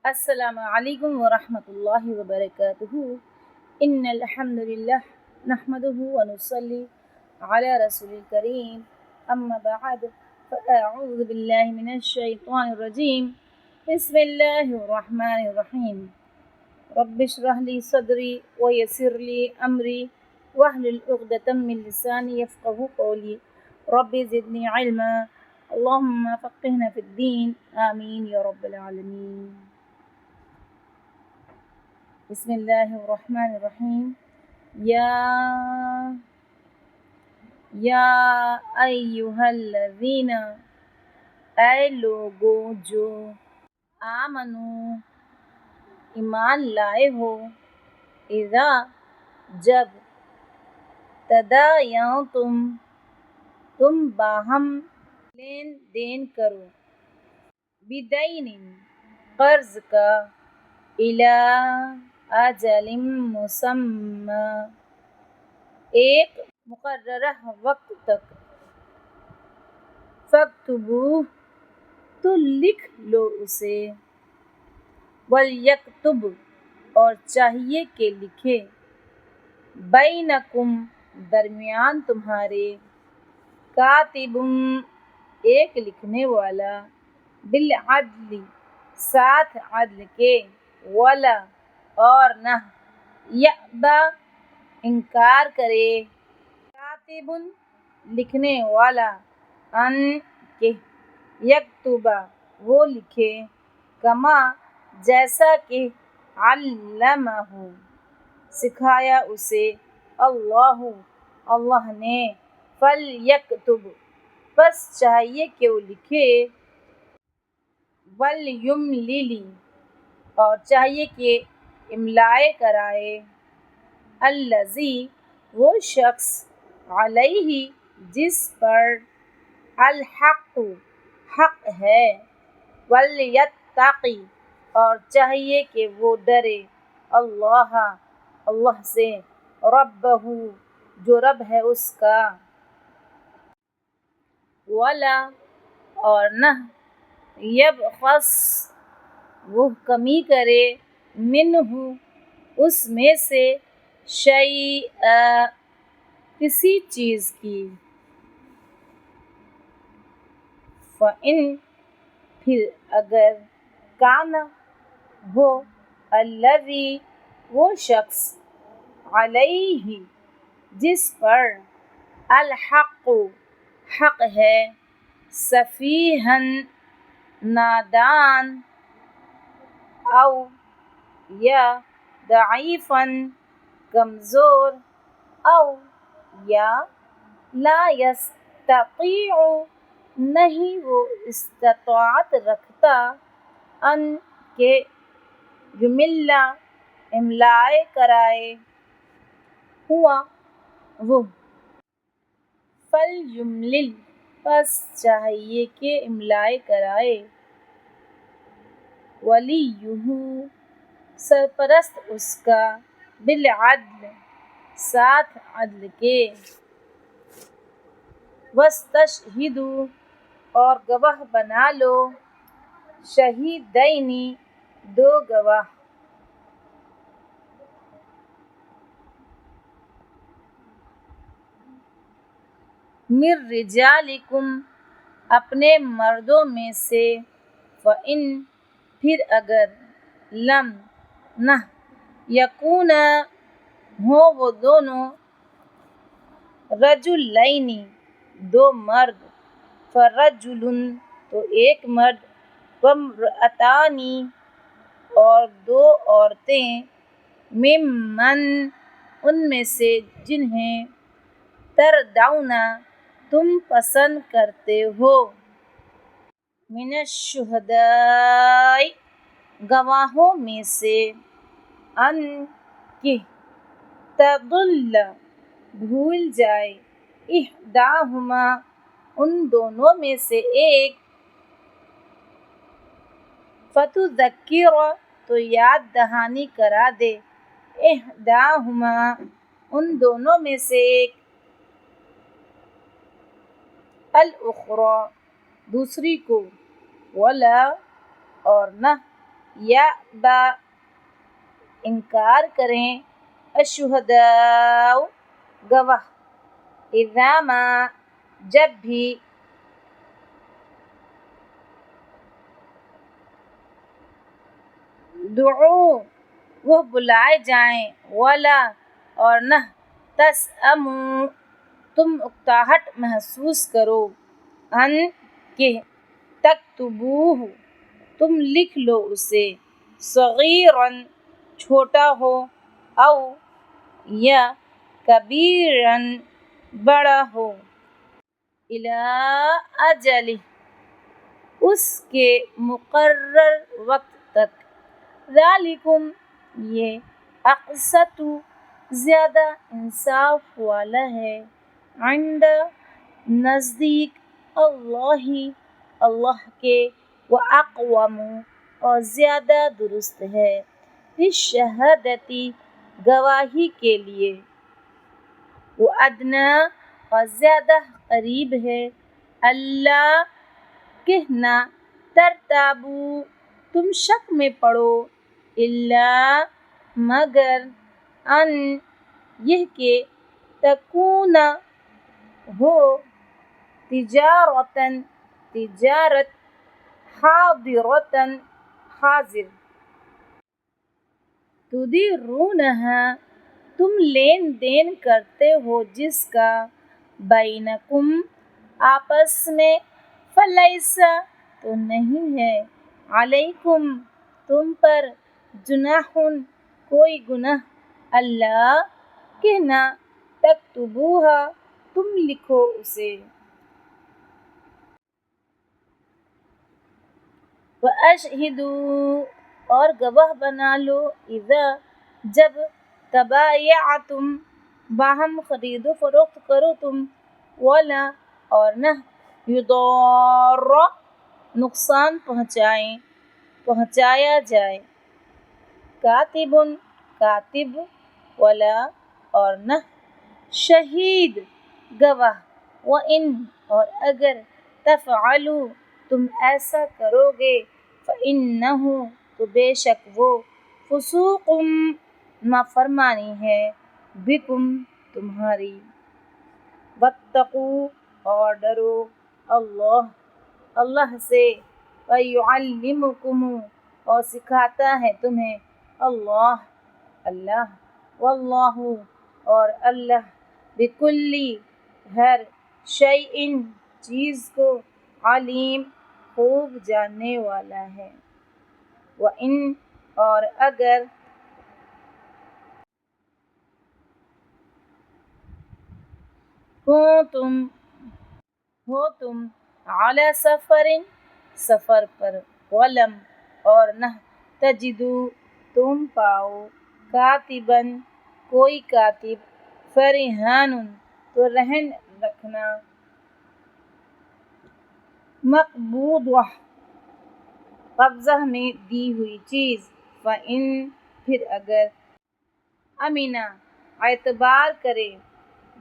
السلام علیکم ورحمۃ اللہ وبرکاتہ ان الحمد للہ نحمده ونصلي على رسول الكريم اما بعد فاعوذ باللہ من الشیطان الرجیم بسم اللہ الرحمن الرحیم رب اشرح لي صدری ويسر لي امری واحلل عقدة من لسانی يفقهوا قولی رب زدنی علما اللهم فقهنا في الدین آمین یا رب العالمین. بسم اللہ الرحمن الرحیم. یا ایہا الذین، اے لوگو جو آمنو ایمان لائے ہو، اذا جب تداینتم تم باہم لین دین کرو، بدین قرض کا، الی اجل مسمی ایک مقررہ وقت تک، فاکتبوہ تو لکھ لو اسے، ولیکتب اور چاہیے کہ لکھے، بینکم درمیان تمہارے، کاتب ایک لکھنے والا، بالعدل ساتھ عدل کے، ولا اور نہ، یأبی انکار کرے، کاتب لکھنے والا، ان کہ یکتب وہ لکھے، کما جیسا کہ علمہ سکھایا اسے، اللہ نے، فلیکتب پس چاہیے کہ وہ لکھے، ولیملل اور چاہیے کہ املائے کرائے، الذی وہ شخص، علیہ جس پر، الحق حق ہے، ولیتقی اور چاہیے کہ وہ ڈرے، اللہ سے، ربہ جو رب ہے اس کا، ولا اور نہ، یبخس وہ کمی کرے، منہ اس میں سے، شیئا کسی چیز کی، فإن پھر اگر، کان ہو، الذی وہ شخص، علیہ جس پر، الحق حق ہے، سفیہن نادان، او یا ضعیفاً کمزور، او یا لا یستطیع نہیں وہ استطاعت رکھتا، ان کہ یمل املائے کرائے، ہوا وہ، فلیملل پس چاہیے کہ املائے کرائے، ولیہ سرپرست اس کا، بالعدل ساتھ عدل کے، واستشہدوا اور گواہ بنا لو، شہیدین دو گواہ، من رجالکم اپنے مردوں میں سے، فإن پھر اگر، لم نہ، یکونا ہوں وہ دونوں، رجلین دو مرد، فرجل تو ایک مرد، وامرأتان اور دو عورتیں، ممن ان میں سے جنہیں، ترضون تم پسند کرتے ہو، من الشہداء گواہوں میں سے، ان کہ تضل بھول جائے، احداہما ان دونوں میں سے ایک، فتذکر تو یاد دہانی کرا دے، احداہما ان دونوں میں سے ایک، الاخری دوسری کو، ولا اور نہ، یا با انکار کریں الشہداء گواہ اذا ما جب بھی دعو وہ بلائے جائیں ولا اور نہ تسأموا تم اکتاہٹ محسوس کرو ان کہ تکتبوہ تم لکھ لو اسے صغیراً چھوٹا ہو او یا کبیراً بڑا ہو الی اجلہ اس کے مقرر وقت تک ذالکم یہ اقسط زیادہ انصاف والا ہے عند نزدیک اللہ اللہ کے واقوم اور زیادہ درست ہے للشہادتی گواہی کے لیے وادنا اور زیادہ قریب ہے اللہ کہنا ترتابو تم شک میں پڑو الا مگر ان یہ کہ تکون ہو تجارتاً تجارت حاضرتاً حاضر تدیرونہا تم لین دین کرتے ہو جس کا بینکم آپس میں فلیسا تو نہیں ہے علیکم تم پر جناح کوئی گناہ اللہ کہنا تکتبوہا تم لکھو اسے وَأَشْهِدُوا اور گواہ بنا لو اذا جب تبایعتم باہم خرید و فروخت کرو تم ولا اور نہ یضار نقصان پہنچایا جائے کاتب کاتب ولا اور نہ شہید گواہ وَإِن اور اگر تفعلوا تم ایسا کرو گے فَإِنَّهُ تو بے شک وہ فسوق نافرمانی ہے بکم تمہاری واتقوا اور ڈرو اللہ سے وَيُعَلِّمُكُمُ اور سکھاتا ہے تمہیں اللہ واللہ اور اللہ بکلی ہر شیء چیز کو علیم خوب جاننے والا ہے وَإِن اور اگر ہو تم علی سفر پر ولم اور نہ تجدو تم پاؤ کاتباً کوئی کاتب فرہان تو رہن رکھنا مقبوضہ قبضہ میں دی ہوئی چیز فَإِن پھر اگر امینہ اعتبار کرے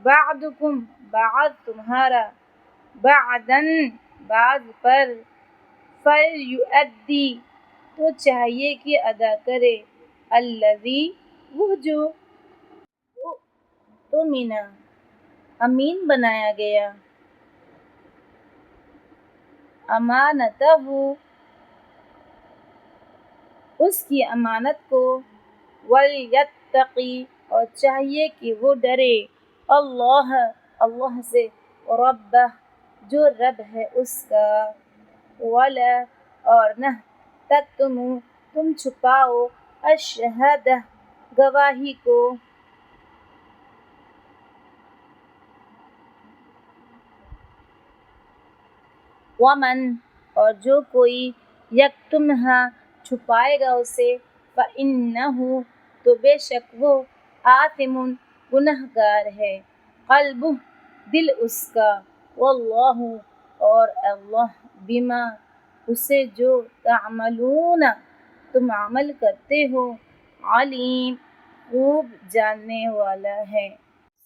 بعضکم بعض تمہارا بعضاً بعض پر فلیؤدی تو چاہیے کہ ادا کرے الذی وہ جو اؤتمنہ امین بنایا گیا امانتہ اس کی امانت کو ولیتقی اور چاہیے کہ وہ ڈرے اللہ سے ربہ جو رب ہے اس کا ولا اور نہ تکتموا تم چھپاؤ الشہادہ گواہی کو ومن اور جو کوئی یکتمہا چھپائے گا اسے فإنہ تو بے شک وہ آثم گنہگار ہے قلبہ دل اس کا واللہ اور اللہ بما اسے جو تعملون تم عمل کرتے ہو علیم خوب جاننے والا ہے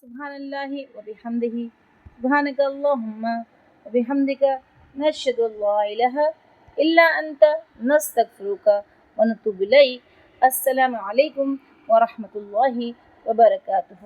سبحان اللہ وبحمدہ سبحانک اللہم وبحمدک نشہد ان لا الہ الا انت نستغفرک ونتوب إليه. السلام عليكم ورحمة الله وبركاته.